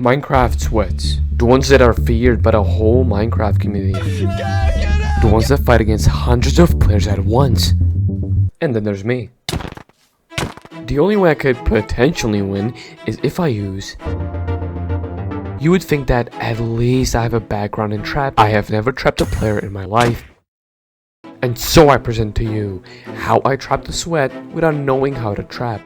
Minecraft sweats. The ones that are feared by the whole Minecraft community. The ones that fight against hundreds of players at once. And then there's me. The only way I could potentially win is if I use... You would think that at least I have a background in trap. I have never trapped a player in my life. And so I present to you how I trap the sweat without knowing how to trap.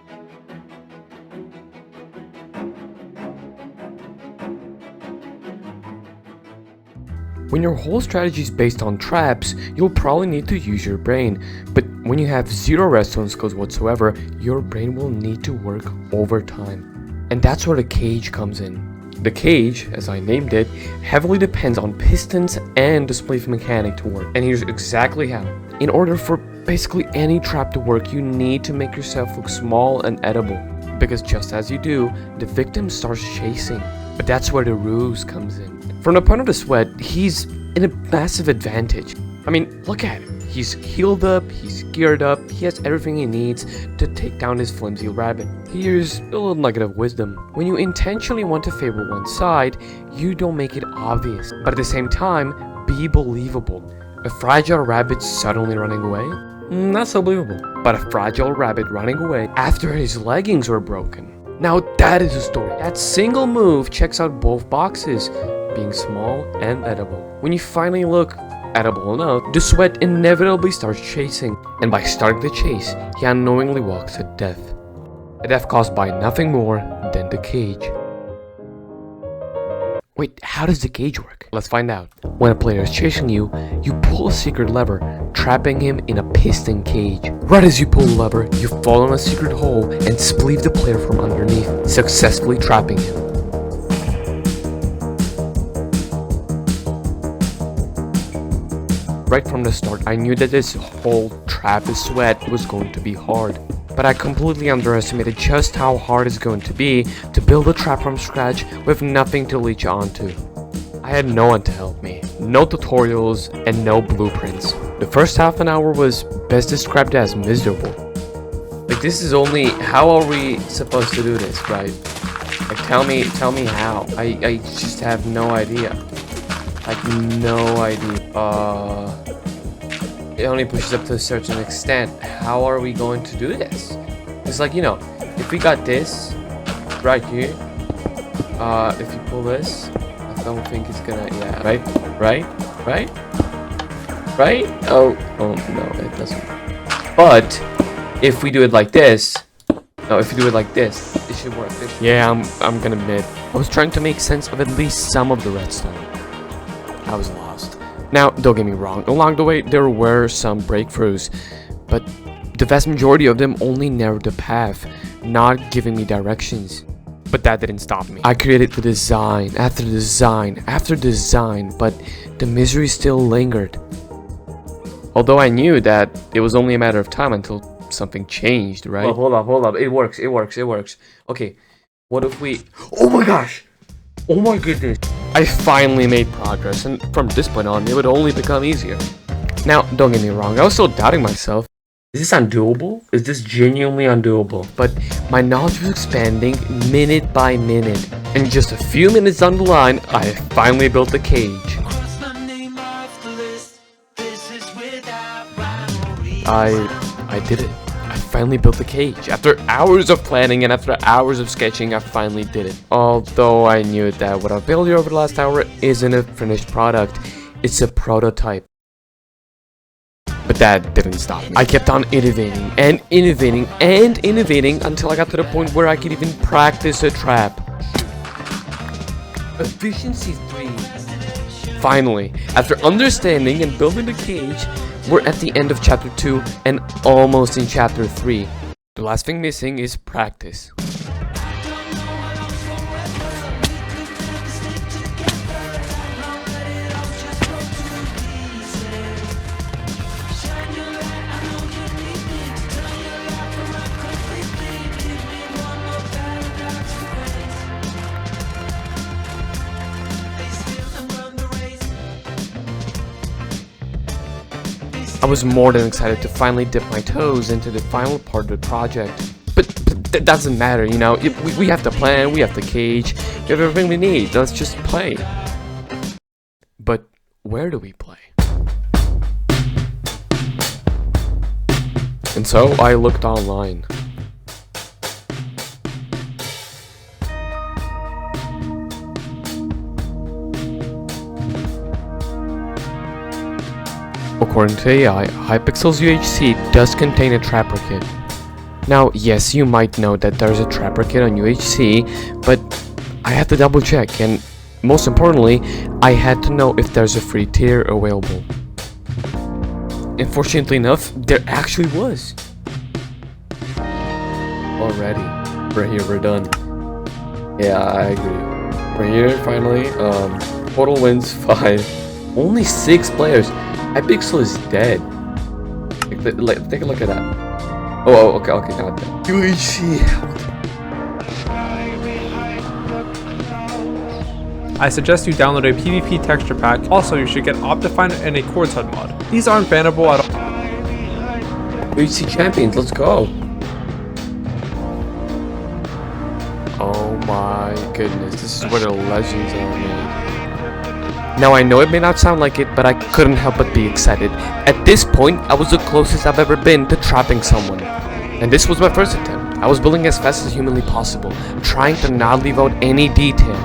When your whole strategy is based on traps, you'll probably need to use your brain. But when you have zero redstone skills whatsoever, your brain will need to work overtime. And that's where the cage comes in. The cage, as I named it, heavily depends on pistons and the spleef mechanic to work. And here's exactly how. In order for basically any trap to work, you need to make yourself look small and edible. Because just as you do, the victim starts chasing. But that's where the ruse comes in. From the point of the sweat, he's in a massive advantage. I mean, look at him. He's healed up, he's geared up, he has everything he needs to take down his flimsy rabbit. Here's a little nugget of wisdom. When you intentionally want to favor one side, you don't make it obvious. But at the same time, be believable. A fragile rabbit suddenly running away? Not so believable. But a fragile rabbit running away after his leggings were broken. Now that is a story. That single move checks out both boxes, being small and edible. When you finally look edible enough, the sweat inevitably starts chasing, and by starting the chase, he unknowingly walks to death. A death caused by nothing more than the cage. Wait, how does the cage work? Let's find out. When a player is chasing you, you pull a secret lever, trapping him in a piston cage. Right as you pull the lever, you fall in a secret hole and spleef the player from underneath, successfully trapping him. Right from the start, I knew that this whole trap of sweat was going to be hard. But I completely underestimated just how hard it's going to be to build a trap from scratch with nothing to leech onto. I had no one to help me, no tutorials, and no blueprints. The first half an hour was best described as miserable. Like, this is only, how are we supposed to do this, right? Like, tell me how. I just have no idea. Like, no idea. It only pushes up to a certain extent. How are we going to do this? It's like, you know, if we got this right here, if you pull this, I don't think it's gonna, yeah, right? Oh no, it doesn't. But if we do it like this, if we do it like this, it should work. Yeah, I'm gonna admit, I was trying to make sense of at least some of the redstone. I was lost. Now, don't get me wrong, along the way there were some breakthroughs, but the vast majority of them only narrowed the path, not giving me directions. But that didn't stop me. I created the design after design after design, but the misery still lingered. Although I knew that it was only a matter of time until something changed, right? Well, hold up. It works. Okay, what if we... Oh my gosh! Oh my goodness! I finally made progress, and from this point on, it would only become easier. Now, don't get me wrong, I was still doubting myself. Is this undoable? Is this genuinely undoable? But my knowledge was expanding minute by minute. And just a few minutes down the line, I finally built the cage. I did it. I finally built the cage. After hours of planning and after hours of sketching, I finally did it. Although I knew that what I've built here over the last hour isn't a finished product. It's a prototype. But that didn't stop me. I kept on innovating and innovating and innovating until I got to the point where I could even practice a trap. Efficiency 3. Finally, after understanding and building the cage, we're at the end of chapter 2 and almost in chapter 3. The last thing missing is practice. I was more than excited to finally dip my toes into the final part of the project. But that doesn't matter, you know. We have the plan, we have the cage, We have everything we need. Let's just play. But where do we play? And so I looked online. According to AI, Hypixel's UHC does contain a trapper kit. Now, yes, you might know that there's a trapper kit on UHC, but I had to double check, and most importantly, I had to know if there's a free tier available. And fortunately enough, there actually was. Already. We're here, we're done. Yeah, I agree. We're here, finally. Total wins 5. Only 6 players. Hypixel is dead. Take a look at that. Oh, okay, not that. UHC. I suggest you download a PvP texture pack. Also, you should get Optifine and a Chords HUD mod. These aren't bannable at all. UHC champions, let's go. Oh my goodness, this is where the legends are made. Now I know it may not sound like it, but I couldn't help but be excited. At this point, I was the closest I've ever been to trapping someone. And this was my first attempt. I was building as fast as humanly possible, trying to not leave out any detail.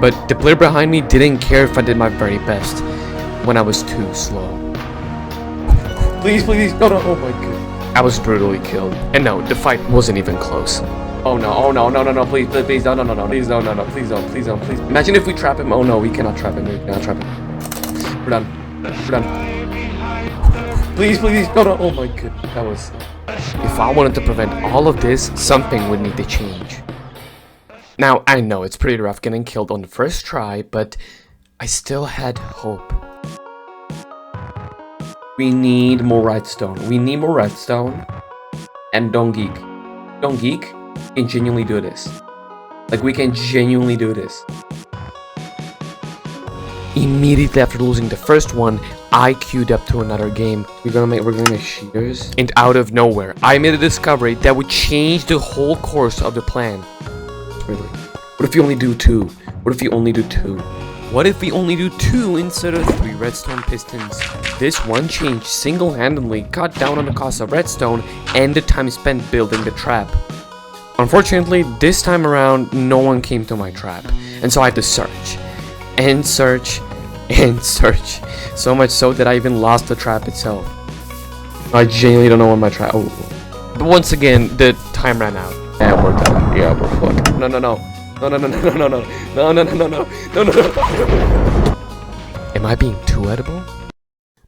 But the player behind me didn't care if I did my very best, when I was too slow. Please, no, oh my god. I was brutally killed. And no, the fight wasn't even close. Oh no, please, no, please don't. Imagine if we trap him. Oh no, we cannot trap him. We're done. Please, no, oh my god, that was... If I wanted to prevent all of this, something would need to change. Now, I know it's pretty rough getting killed on the first try, but I still had hope. We need more redstone. And don't geek. Can genuinely do this. Like, we can genuinely do this. Immediately after losing the first one, I queued up to another game. We're gonna make shears. And out of nowhere, I made a discovery that would change the whole course of the plan. Really? What if you only do 2? What if you only do 2? What if we only do 2 instead of 3 redstone pistons? This one change single-handedly cut down on the cost of redstone and the time spent building the trap. Unfortunately, this time around, no one came to my trap, and so I had to search. So much so that I even lost the trap itself. I genuinely don't know where my trap... Oh. But once again, the time ran out. Yeah, we're done. Yeah, we're fucked. No. Am I being too edible?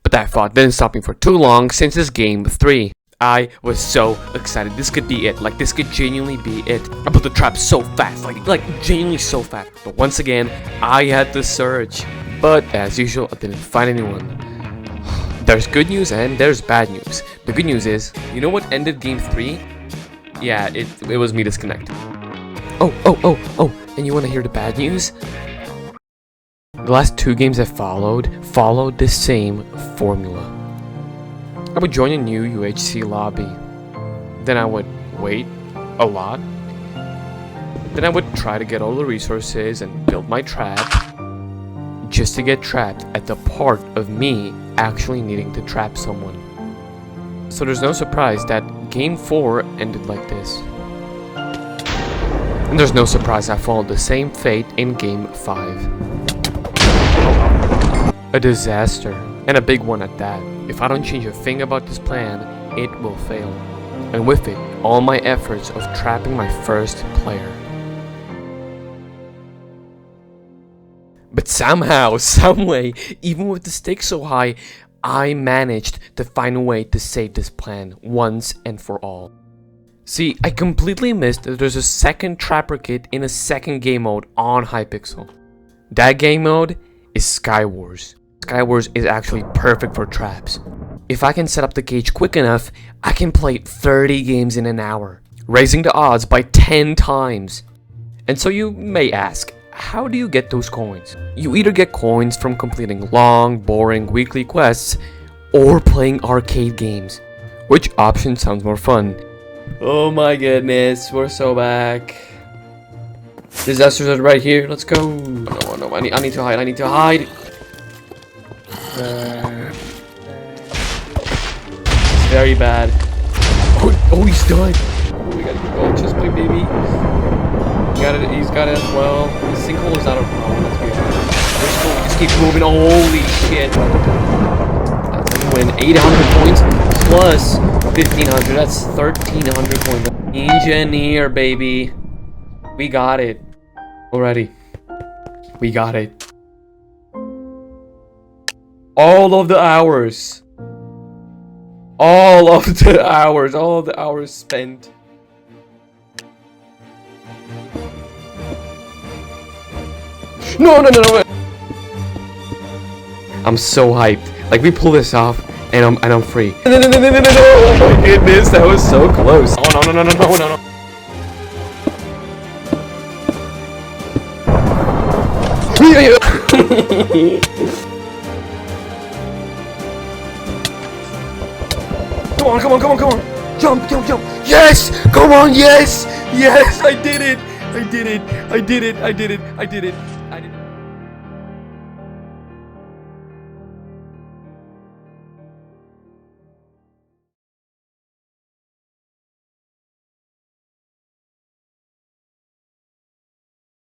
But that thought didn't stop me for too long since this game 3. I was so excited. This could be it. Like, this could genuinely be it. I built the trap so fast. Like genuinely so fast. But once again, I had to search. But as usual, I didn't find anyone. There's good news and there's bad news. The good news is, you know what ended game 3? Yeah, it was me disconnected. Oh, and you want to hear the bad news? The last 2 games that followed the same formula. I would join a new UHC lobby. Then I would wait a lot. Then I would try to get all the resources and build my trap, just to get trapped at the part of me actually needing to trap someone. So there's no surprise that game 4 ended like this. And there's no surprise I followed the same fate in game 5. A disaster, and a big one at that. If I don't change a thing about this plan, it will fail. And with it, all my efforts of trapping my first player. But somehow, someway, even with the stakes so high, I managed to find a way to save this plan once and for all. See, I completely missed that there's a second trapper kit in a second game mode on Hypixel. That game mode is Skywars. Skywars is actually perfect for traps. If I can set up the cage quick enough, I can play 30 games in an hour, raising the odds by 10 times. And so you may ask, how do you get those coins? You either get coins from completing long, boring weekly quests, or playing arcade games. Which option sounds more fun? Oh my goodness, we're so back. Disasters are right here. Let's go. No, no, I need to hide. I need to hide. It's very bad. Oh, he's died. Oh, we gotta keep going. Just my baby. He's got it as well. The sinkhole is not a problem. Let's be honest. Just keep moving. Holy shit. That's a win. 800 points plus 1500. That's 1300 points. Engineer, baby. We got it. Already. We got it. All of the hours. All of the hours spent. No. I'm so hyped. Like, we pull this off and I'm free. No. Oh my goodness, that was so close. Oh no. Come on. Jump. Yes! Come on, yes! Yes, I did it.